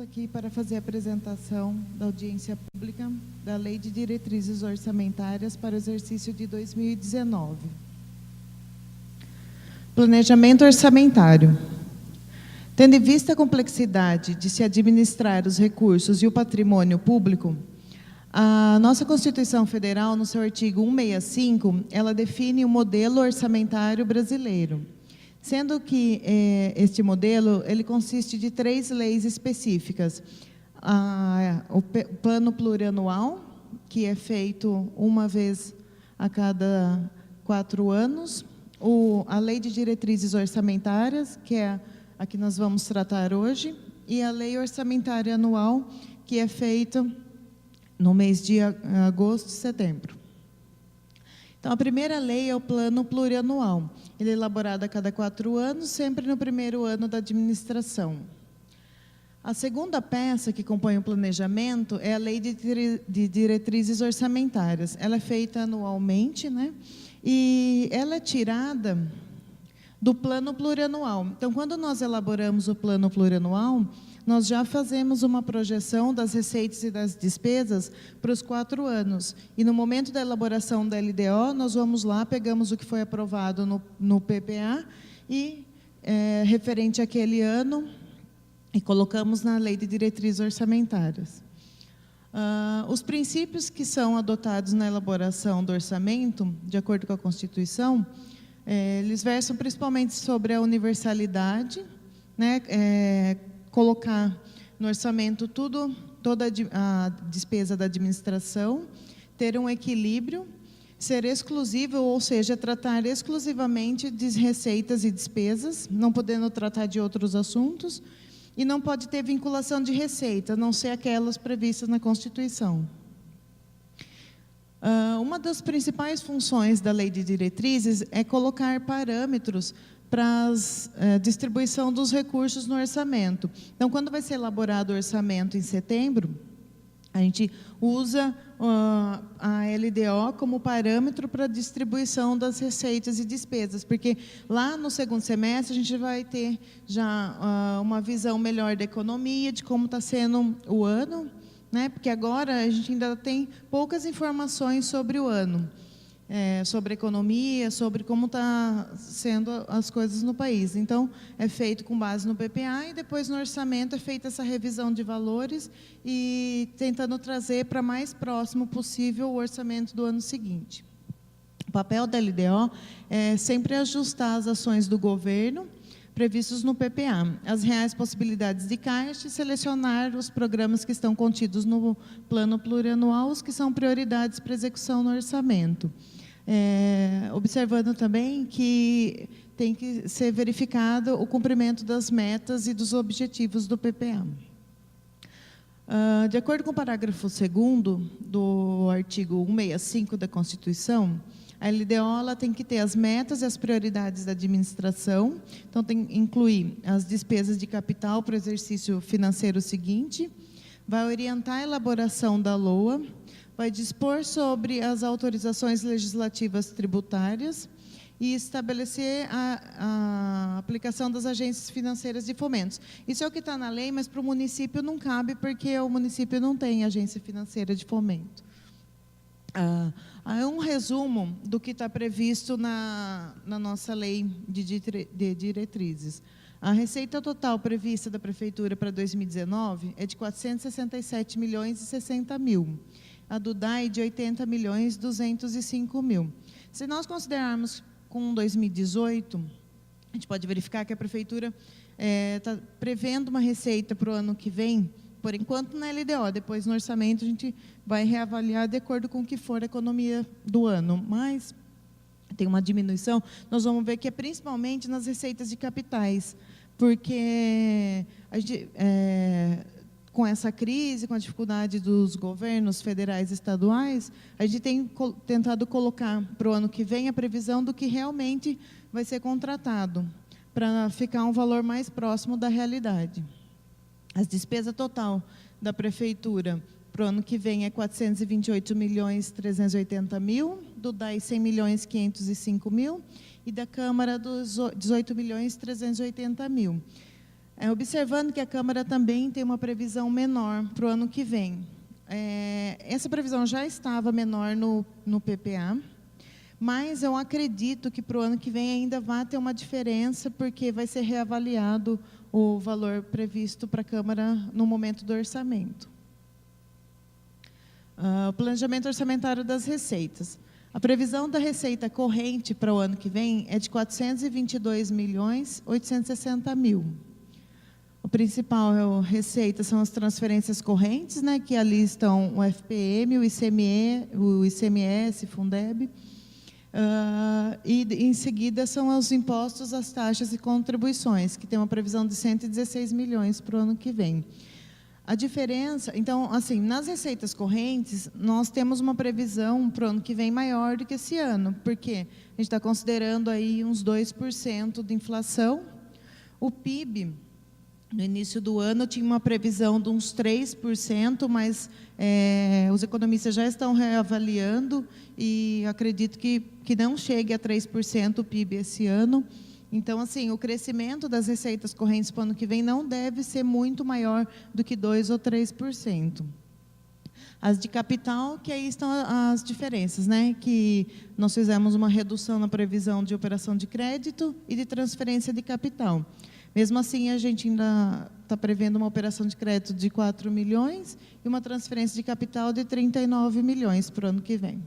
aqui para fazer a apresentação da audiência pública da Lei de Diretrizes Orçamentárias para o exercício de 2019. Planejamento orçamentário. Tendo em vista a complexidade de se administrar os recursos e o patrimônio público, a nossa Constituição Federal, no seu artigo 165, ela define o modelo orçamentário brasileiro, sendo que este modelo ele consiste de 3 leis específicas. O plano plurianual, que é feito uma vez a cada 4 anos, a lei de diretrizes orçamentárias, que é a que nós vamos tratar hoje, e a lei orçamentária anual, que é feita no mês de agosto e setembro. Então, a primeira lei é o plano plurianual. Ele é elaborado a cada 4 anos, sempre no primeiro ano da administração. A segunda peça que compõe o planejamento é a lei de diretrizes orçamentárias. Ela é feita anualmente, né? E ela é tirada do plano plurianual. Então, quando nós elaboramos o plano plurianual, nós já fazemos uma projeção das receitas e das despesas para os 4 anos. E no momento da elaboração da LDO, nós vamos lá, pegamos o que foi aprovado no PPA e referente àquele ano e colocamos na Lei de Diretrizes Orçamentárias. Os princípios que são adotados na elaboração do orçamento, de acordo com a Constituição, eles versam principalmente sobre a universalidade, né, colocar no orçamento toda a despesa da administração, ter um equilíbrio, ser exclusivo, ou seja, tratar exclusivamente de receitas e despesas, não podendo tratar de outros assuntos, e não pode ter vinculação de receita, a não ser aquelas previstas na Constituição. Uma das principais funções da Lei de Diretrizes é colocar parâmetros para a distribuição dos recursos no orçamento. Então, quando vai ser elaborado o orçamento em setembro, a gente usa a LDO como parâmetro para a distribuição das receitas e despesas, porque lá no segundo semestre a gente vai ter já uma visão melhor da economia, de como está sendo o ano, né? Porque agora a gente ainda tem poucas informações sobre o ano. Sobre a economia, sobre como está sendo as coisas no país. Então, é feito com base no PPA e depois no orçamento é feita essa revisão de valores e tentando trazer para mais próximo possível o orçamento do ano seguinte. O papel da LDO é sempre ajustar as ações do governo previstos no PPA, as reais possibilidades de caixa e selecionar os programas que estão contidos no plano plurianual, os que são prioridades para execução no orçamento. Observando também que tem que ser verificado o cumprimento das metas e dos objetivos do PPA. De acordo com o parágrafo 2º do artigo 165 da Constituição, a LDO ela tem que ter as metas e as prioridades da administração, então tem que incluir as despesas de capital para o exercício financeiro seguinte, vai orientar a elaboração da LOA, vai dispor sobre as autorizações legislativas tributárias e estabelecer a aplicação das agências financeiras de fomentos. Isso é o que está na lei, mas para o município não cabe, porque o município não tem agência financeira de fomento. Um resumo do que está previsto na nossa lei de diretrizes. A receita total prevista da Prefeitura para 2019 é de 467 milhões e 60 mil. A do DAI de 80 milhões e 205 mil. Se nós considerarmos com 2018, a gente pode verificar que a Prefeitura está prevendo uma receita para o ano que vem, por enquanto na LDO, depois no orçamento a gente vai reavaliar de acordo com o que for a economia do ano, mas tem uma diminuição, nós vamos ver que é principalmente nas receitas de capitais, porque a gente, com essa crise, com a dificuldade dos governos federais e estaduais, a gente tem tentado colocar para o ano que vem a previsão do que realmente vai ser contratado, para ficar um valor mais próximo da realidade. A despesa total da Prefeitura para o ano que vem é 428 milhões 380 mil, do DAI 100 milhões 505 mil e da Câmara dos 18 milhões 380 mil. Observando que a Câmara também tem uma previsão menor para o ano que vem. Essa previsão já estava menor no PPA, mas eu acredito que para o ano que vem ainda vai ter uma diferença, porque vai ser reavaliado o valor previsto para a Câmara no momento do orçamento. O planejamento orçamentário das receitas. A previsão da receita corrente para o ano que vem é de 422.860.000. O principal receita são as transferências correntes, né, que ali estão o FPM, o ICMS, Fundeb, e em seguida são os impostos, as taxas e contribuições, que tem uma previsão de 116 milhões para o ano que vem. A diferença, então, assim, nas receitas correntes, nós temos uma previsão para o ano que vem maior do que esse ano, porque a gente está considerando aí uns 2% de inflação. O PIB, no início do ano, tinha uma previsão de uns 3%, mas os economistas já estão reavaliando e acredito que não chegue a 3% o PIB esse ano. Então, assim, o crescimento das receitas correntes para o ano que vem não deve ser muito maior do que 2% ou 3%. As de capital, que aí estão as diferenças, né? Que nós fizemos uma redução na previsão de operação de crédito e de transferência de capital. Mesmo assim, a gente ainda está prevendo uma operação de crédito de 4 milhões e uma transferência de capital de 39 milhões para o ano que vem.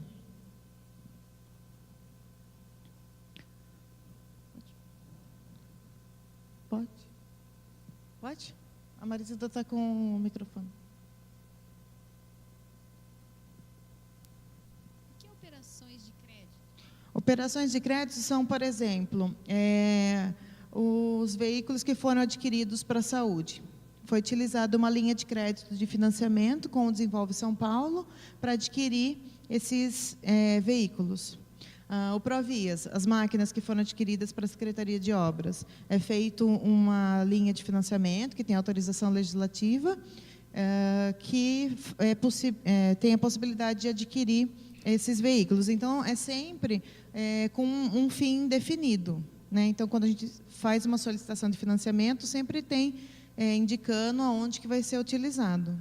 Pode? Pode? A Marisita está com o microfone. Que operações de crédito? Operações de crédito são, por exemplo, os veículos que foram adquiridos para a saúde. Foi utilizada uma linha de crédito de financiamento com o Desenvolve São Paulo para adquirir esses veículos. O Provias, as máquinas que foram adquiridas para a Secretaria de Obras. É feito uma linha de financiamento que tem autorização legislativa, que tem a possibilidade de adquirir esses veículos. Então, é sempre com um fim definido, né? Então, quando a gente faz uma solicitação de financiamento, sempre tem indicando aonde que vai ser utilizado.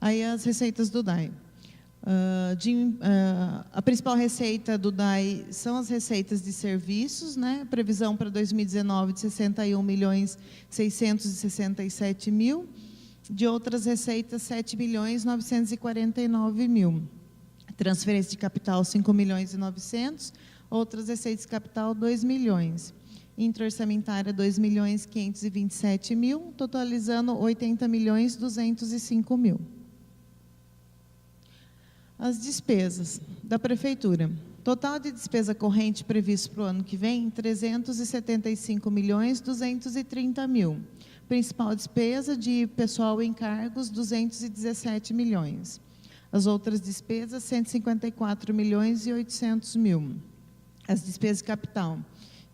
Aí as receitas do DAI. A principal receita do DAI são as receitas de serviços, né? Previsão para 2019 de 61.667.000. De outras receitas, 7.949.000. Transferência de capital, 5.900.000. Outras receitas de capital, 2 milhões. Intra-orçamentária, 2.527.000, totalizando 80.205.000. As despesas da Prefeitura. Total de despesa corrente previsto para o ano que vem, 375.230.000. Principal despesa de pessoal e encargos, 217 milhões. As outras despesas, 154.800.000. As despesas de capital.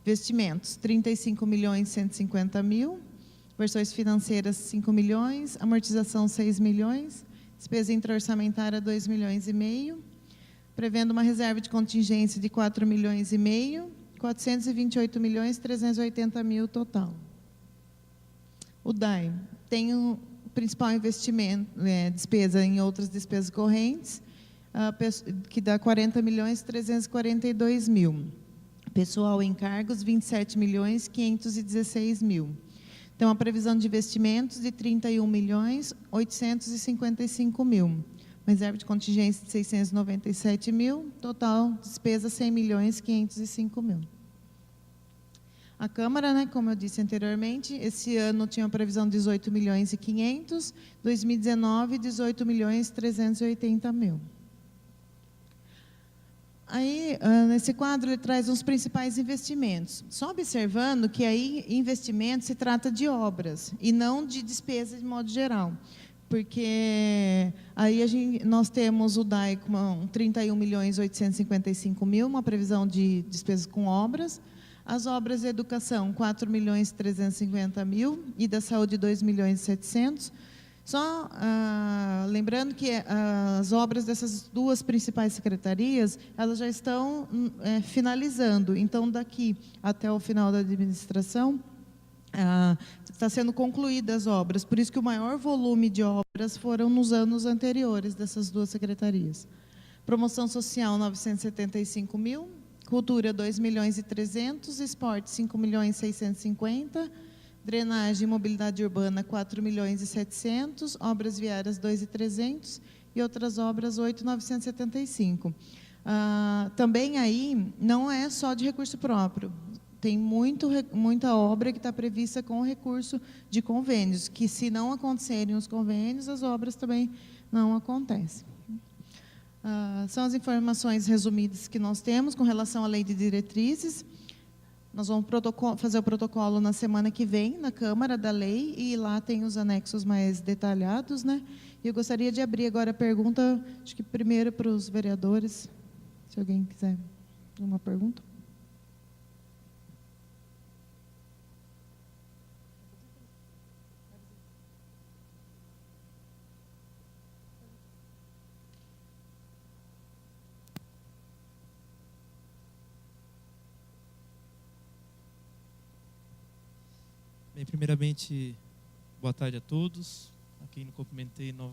Investimentos, 35.150.000. Versões financeiras, 5 milhões. Amortização, 6 milhões. Despesa intra-orçamentária, 2,5 milhões. Prevendo uma reserva de contingência de 4,5 milhões. 428.380.000 total. O DAI tem o principal investimento, despesa em outras despesas correntes, que dá 40.342.000. Pessoal em cargos, 27.516.000. Tem uma previsão de investimentos de 31.855.000. Reserva de contingência de 697.000. Total despesa 100.505.000. A Câmara, né, como eu disse anteriormente, esse ano tinha uma previsão de 18.500.000, 2019, 18.380.000. Aí, nesse quadro, ele traz os principais investimentos. Só observando que aí, investimento se trata de obras e não de despesa de modo geral. Porque aí nós temos o DAI com 31.855.000, uma previsão de despesas com obras. As obras de educação, 4.350.000 e da saúde, 2.700.000. Só lembrando que as obras dessas duas principais secretarias, elas já estão finalizando. Então, daqui até o final da administração, está sendo concluídas as obras. Por isso que o maior volume de obras foram nos anos anteriores dessas duas secretarias. Promoção social, 975 mil. Cultura, 2.300.000. Esporte, 5.650.000. Drenagem e mobilidade urbana, 4.700.000. Obras viárias, 2.300.000. E outras obras, 8.975. Também aí, não é só de recurso próprio. Tem muita obra que está prevista com recurso de convênios, que se não acontecerem os convênios, as obras também não acontecem. São as informações resumidas que nós temos com relação à lei de diretrizes. Nós vamos fazer o protocolo na semana que vem, na Câmara da Lei, e lá tem os anexos mais detalhados, né? E eu gostaria de abrir agora a pergunta, acho que primeiro para os vereadores, se alguém quiser uma pergunta. Bem, primeiramente, boa tarde a todos. A quem não cumprimentei não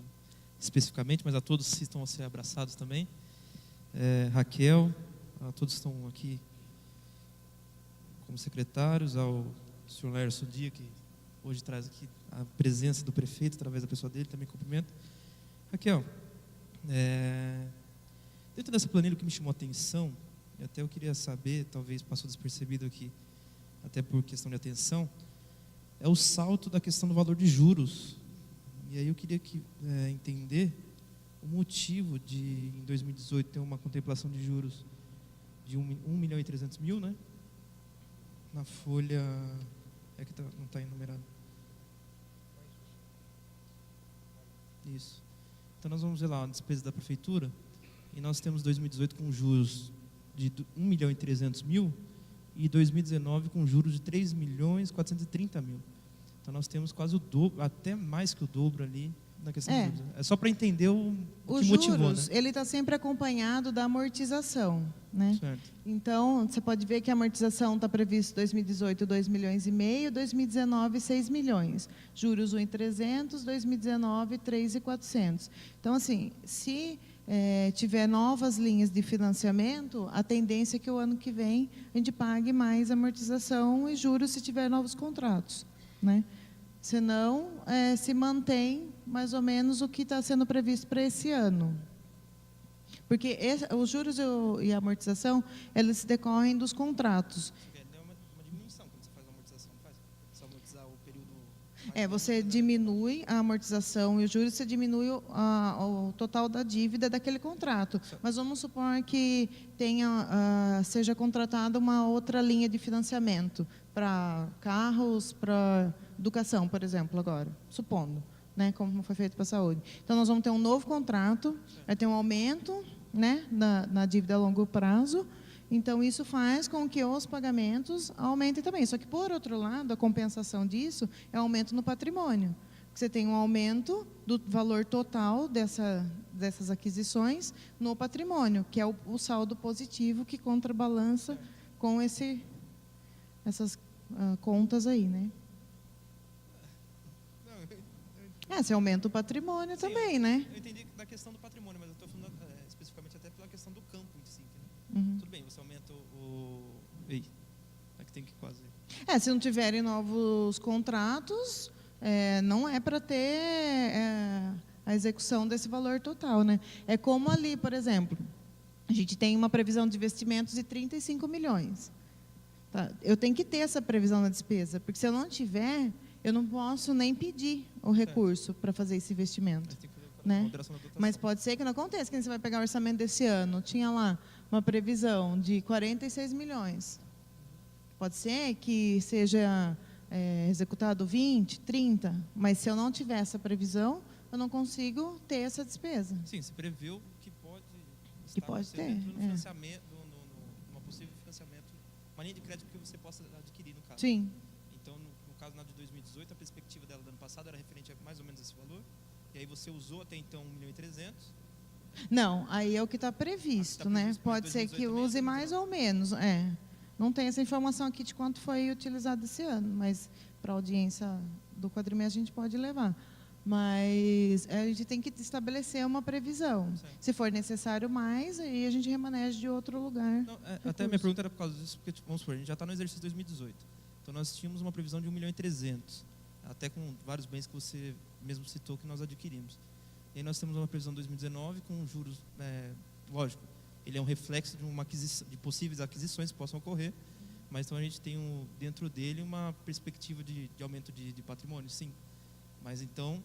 especificamente, mas a todos que estão a ser abraçados também. Raquel, a todos que estão aqui como secretários, ao senhor Lércio Dia, que hoje traz aqui a presença do prefeito através da pessoa dele, também cumprimento. Raquel, dentro dessa planilha, o que me chamou a atenção, e até eu queria saber, talvez passou despercebido aqui, até por questão de atenção, é o salto da questão do valor de juros. E aí eu queria entender o motivo de, em 2018, ter uma contemplação de juros de 1.300.000, né? Na folha... não está enumerado. Isso. Então nós vamos ver lá a despesa da prefeitura, e nós temos 2018 com juros de 1.300.000, e 2019 com juros de 3.430.000. Então nós temos quase o dobro, até mais que o dobro ali na questão dos juros. É só para entender o que motivou, juros, né? ele está sempre acompanhado da amortização, né? Certo. Então, você pode ver que a amortização está prevista 2018, 2,5 milhões, 2019, 6 milhões. Juros 1.300, 2019, 3.400. Então, assim, se tiver novas linhas de financiamento, a tendência é que o ano que vem a gente pague mais amortização e juros se tiver novos contratos, né? Senão, se mantém mais ou menos o que está sendo previsto para esse ano. Porque os juros e a amortização, eles decorrem dos contratos. É uma diminuição quando você faz a amortização, não faz? Você amortizar o período... Você diminui a amortização e os juros, você diminui o total da dívida daquele contrato. Mas vamos supor que seja contratada uma outra linha de financiamento para carros, para educação, por exemplo, agora, supondo, né, como foi feito para a saúde. Então, nós vamos ter um novo contrato, vai ter um aumento, né, na dívida a longo prazo. Então, isso faz com que os pagamentos aumentem também. Só que, por outro lado, a compensação disso é o aumento no patrimônio. Você tem um aumento do valor total dessas aquisições no patrimônio, que é o saldo positivo que contrabalança com essas contas aí, né? Você aumenta o patrimônio. Sim, também, né? Eu entendi da questão do patrimônio, mas eu estou falando especificamente até pela questão do campo em si. Uhum. Tudo bem, você aumenta o... Ei, é que tem que quase... se não tiverem novos contratos, não é para ter a execução desse valor total, né? É como ali, por exemplo, a gente tem uma previsão de investimentos de 35 milhões. Tá? Eu tenho que ter essa previsão na despesa, porque se eu não tiver... eu não posso nem pedir o recurso para fazer esse investimento, né? Mas pode ser que não aconteça, que você vai pegar o orçamento desse ano, tinha lá uma previsão de 46 milhões. Pode ser que seja executado 20, 30, mas se eu não tiver essa previsão, eu não consigo ter essa despesa. Sim, se preveu que pode ter no financiamento, numa possível financiamento, uma linha de crédito que você possa adquirir, no caso. Sim. Então, no caso, na de 2018, a perspectiva dela do ano passado era referente a mais ou menos esse valor? E aí você usou até então 1.300.000. Não, aí é o que está previsto, Tá né? previsto para Pode ser que 2018 use também, mais ou menos. Não tem essa informação aqui de quanto foi utilizado esse ano, mas para a audiência do quadrimestre a gente pode levar. Mas a gente tem que estabelecer uma previsão. Certo. Se for necessário mais, aí a gente remaneja de outro lugar. Não, até a minha pergunta era por causa disso, porque, tipo, vamos supor, a gente já está no exercício 2018. Então, nós tínhamos uma previsão de 1.300.000, até com vários bens que você mesmo citou que nós adquirimos. E aí nós temos uma previsão de 2019 com juros, lógico, ele é um reflexo de uma aquisição, de possíveis aquisições que possam ocorrer, mas então a gente tem dentro dele uma perspectiva de aumento de patrimônio, sim. Mas então,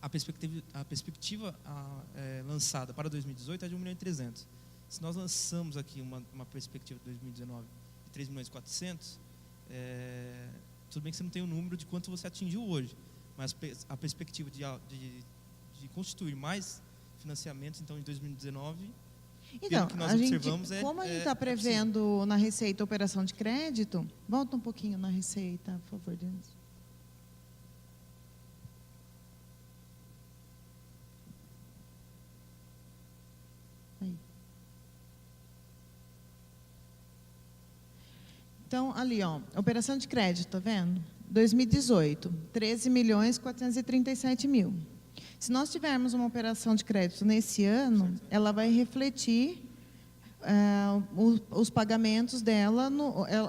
a perspectiva lançada para 2018 é de 1.300.000. Se nós lançamos aqui uma perspectiva de 2019 de 3.400.000, tudo bem que você não tem o número de quanto você atingiu hoje, mas a perspectiva de constituir mais financiamentos, então, em 2019, Então, pelo que nós observamos, como a gente está prevendo na receita operação de crédito, volta um pouquinho na receita, por favor, Denis. Aí. Então, ali, ó, operação de crédito, tá vendo? 2018, 13.437.000. Se nós tivermos uma operação de crédito nesse ano, ela vai refletir os pagamentos dela,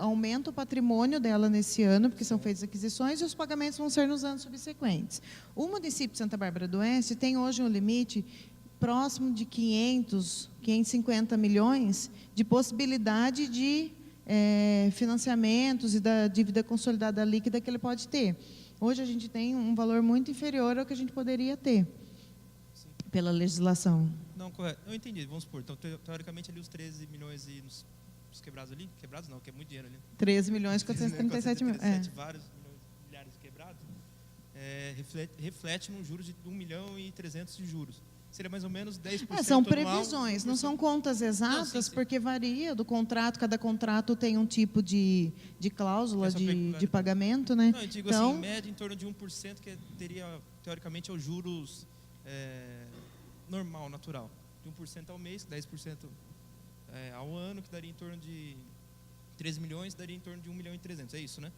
aumenta o patrimônio dela nesse ano, porque são feitas aquisições, e os pagamentos vão ser nos anos subsequentes. O município de Santa Bárbara do Oeste tem hoje um limite próximo de 550 milhões de possibilidade de financiamentos e da dívida consolidada líquida que ele pode ter. Hoje a gente tem um valor muito inferior ao que a gente poderia ter, sim, pela legislação. Não, correto. Eu entendi, vamos supor. Então, teoricamente, ali os 13 milhões e os quebrados ali, quebrados não, que é muito dinheiro ali. 13.437.000. Vários milhares de quebrados, reflete num juros de 1.300.000 de juros. Seria mais ou menos 10% são anual, previsões, não são contas exatas, não, sim. Porque varia do contrato, cada contrato tem um tipo de cláusula de pagamento, né? Não, eu digo então, assim, em média, em torno de 1%, que teria, teoricamente, é os juros normal, natural. De 1% ao mês, 10% ao ano, que daria em torno de 13 milhões, daria em torno de 1.300.000, é isso, né?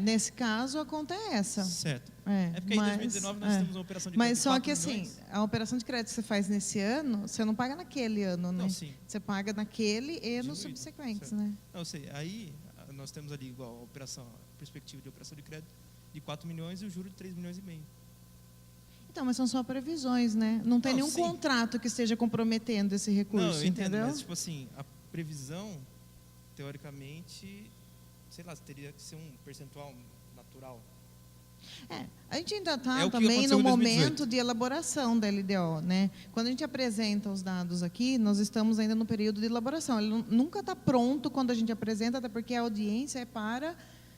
Nesse caso, a conta é essa. Certo. Porque em 2019 nós temos uma operação de crédito de 4 milhões. Mas só que assim, a operação de crédito que você faz nesse ano, você não paga naquele ano, né? Não, sim. Você paga naquele e nos subsequentes, né? Não, sei. Aí, nós temos ali igual a perspectiva de operação de crédito de 4 milhões e o juro de 3 milhões e meio. Então, mas são só previsões, né? Não tem nenhum contrato que esteja comprometendo esse recurso, não, eu entendo, entendeu? Mas, tipo assim, a previsão, teoricamente, sei lá, teria que ser um percentual natural. A gente ainda está também no momento de elaboração da LDO, né? Quando a gente apresenta os dados aqui, nós estamos ainda no período de elaboração. Ele nunca está pronto quando a gente apresenta, até porque a audiência é para,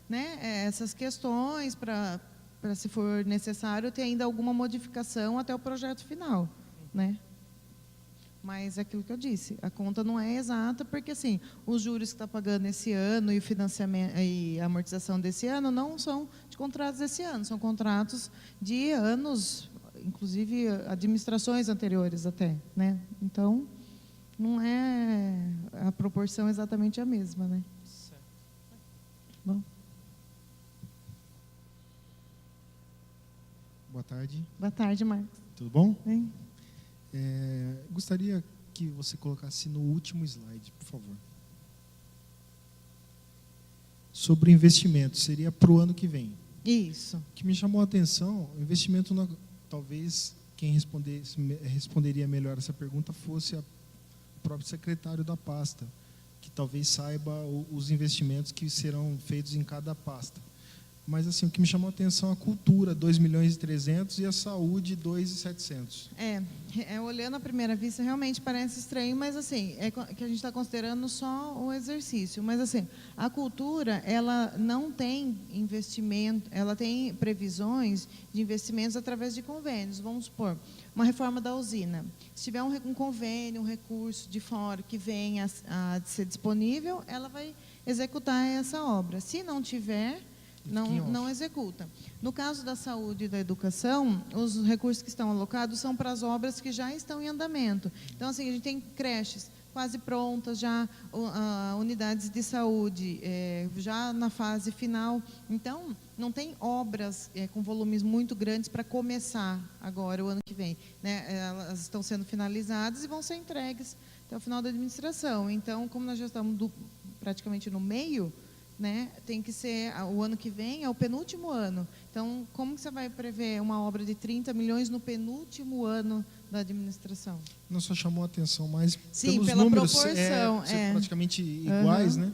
né, essas questões, para se for necessário, ter ainda alguma modificação até o projeto final, né? Mas é aquilo que eu disse, a conta não é exata, porque assim, os juros que está pagando esse ano e o financiamento e a amortização desse ano não são de contratos desse ano, são contratos de anos, inclusive administrações anteriores até, né? Então, não é a proporção exatamente a mesma, né? Certo. Bom. Boa tarde. Boa tarde, Marcos. Tudo bom? Bem. Gostaria que você colocasse no último slide, por favor. Sobre investimento, seria para o ano que vem. Isso. O que me chamou a atenção, o investimento, talvez quem responderia melhor essa pergunta fosse o próprio secretário da pasta, que talvez saiba os investimentos que serão feitos em cada pasta. Mas assim, o que me chamou a atenção é a cultura, 2.300.000, e a saúde, 2.700. Olhando à primeira vista, realmente parece estranho, mas assim, é que a gente está considerando só o exercício. Mas assim, a cultura, ela não tem investimento, ela tem previsões de investimentos através de convênios. Vamos supor, uma reforma da usina. Se tiver um convênio, um recurso de fora que venha a ser disponível, ela vai executar essa obra. Se não tiver, fica em off. não executa. No caso da saúde e da educação, os recursos que estão alocados são para as obras que já estão em andamento. Então, assim, a gente tem creches quase prontas, já unidades de saúde já na fase final. Então, não tem obras com volumes muito grandes para começar agora, o ano que vem, né? Elas estão sendo finalizadas e vão ser entregues até o final da administração. Então, como nós já estamos praticamente no meio, né, tem que ser, o ano que vem é o penúltimo ano. Então, como que você vai prever uma obra de 30 milhões no penúltimo ano da administração? Não só chamou a atenção, mas Sim, pelos pela números proporção, ser praticamente iguais, né?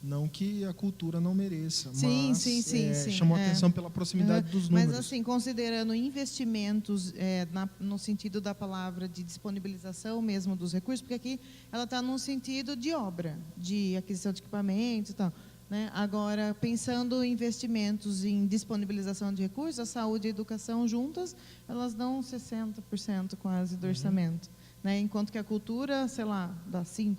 Não que a cultura não mereça, Sim, mas sim, chamou a atenção pela proximidade dos números. Mas, assim, considerando investimentos no sentido da palavra de disponibilização mesmo dos recursos, porque aqui ela está no sentido de obra, de aquisição de equipamentos e tal, né? Agora, pensando em investimentos em disponibilização de recursos, a saúde e a educação juntas, elas dão 60% quase do orçamento. Né? Enquanto que a cultura, sei lá, dá 5%.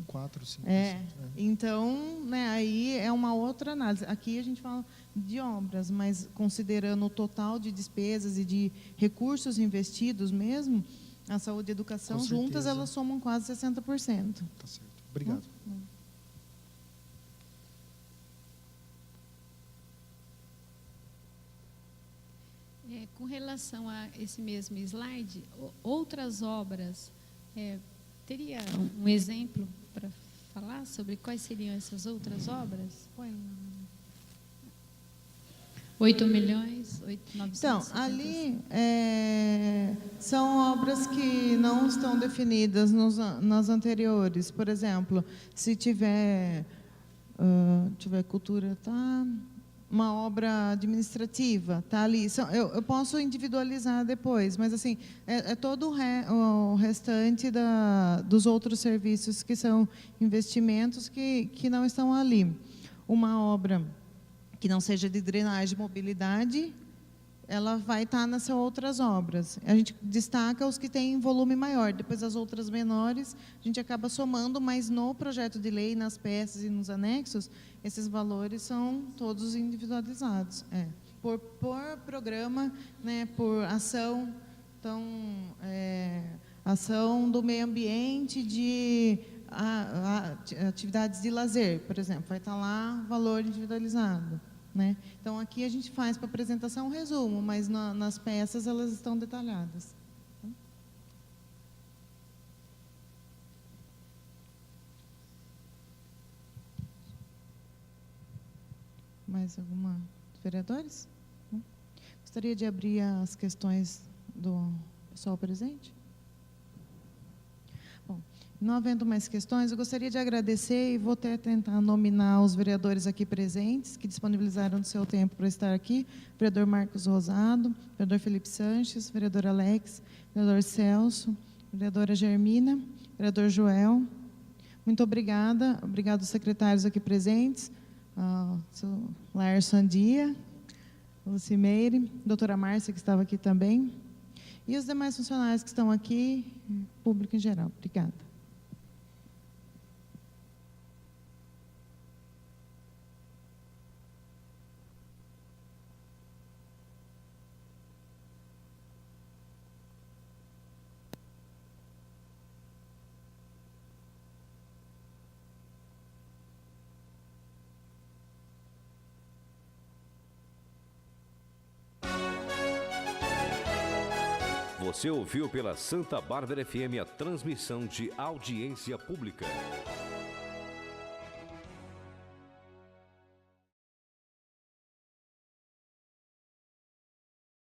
4, 5%. Então, né, aí é uma outra análise. Aqui a gente fala de obras, mas considerando o total de despesas e de recursos investidos mesmo, a saúde e a educação Com juntas, certeza. elas somam quase 60%. Tá certo. Obrigado. Com relação a esse mesmo slide, outras obras, teria um exemplo para falar sobre quais seriam essas outras obras? 8 milhões, 900. Então, ali são obras que não estão definidas nas anteriores. Por exemplo, se tiver cultura, tá? Uma obra administrativa, tá ali. Eu posso individualizar depois, mas assim é todo o restante dos outros serviços que são investimentos que não estão ali. Uma obra que não seja de drenagem e mobilidade, ela vai estar nessas outras obras. A gente destaca os que têm volume maior, depois as outras menores, a gente acaba somando, mas no projeto de lei, nas peças e nos anexos, esses valores são todos individualizados. Por programa, né, por ação. Então, ação do meio ambiente, de atividades de lazer, por exemplo, vai estar lá valor individualizado. Né? Então, aqui a gente faz para apresentação um resumo, mas nas peças elas estão detalhadas. Mais alguma? Vereadores? Gostaria de abrir as questões do pessoal presente? Bom, não havendo mais questões, eu gostaria de agradecer e vou até tentar nominar os vereadores aqui presentes, que disponibilizaram do seu tempo para estar aqui. Vereador Marcos Rosado, vereador Felipe Sanches, vereador Alex, vereador Celso, vereadora Germina, vereador Joel. Muito obrigada. Obrigado aos secretários aqui presentes, seu Laércio Andia, Lucimeire, doutora Márcia, que estava aqui também, e os demais funcionários que estão aqui, público em geral. Obrigada. Você ouviu pela Santa Bárbara FM a transmissão de audiência pública.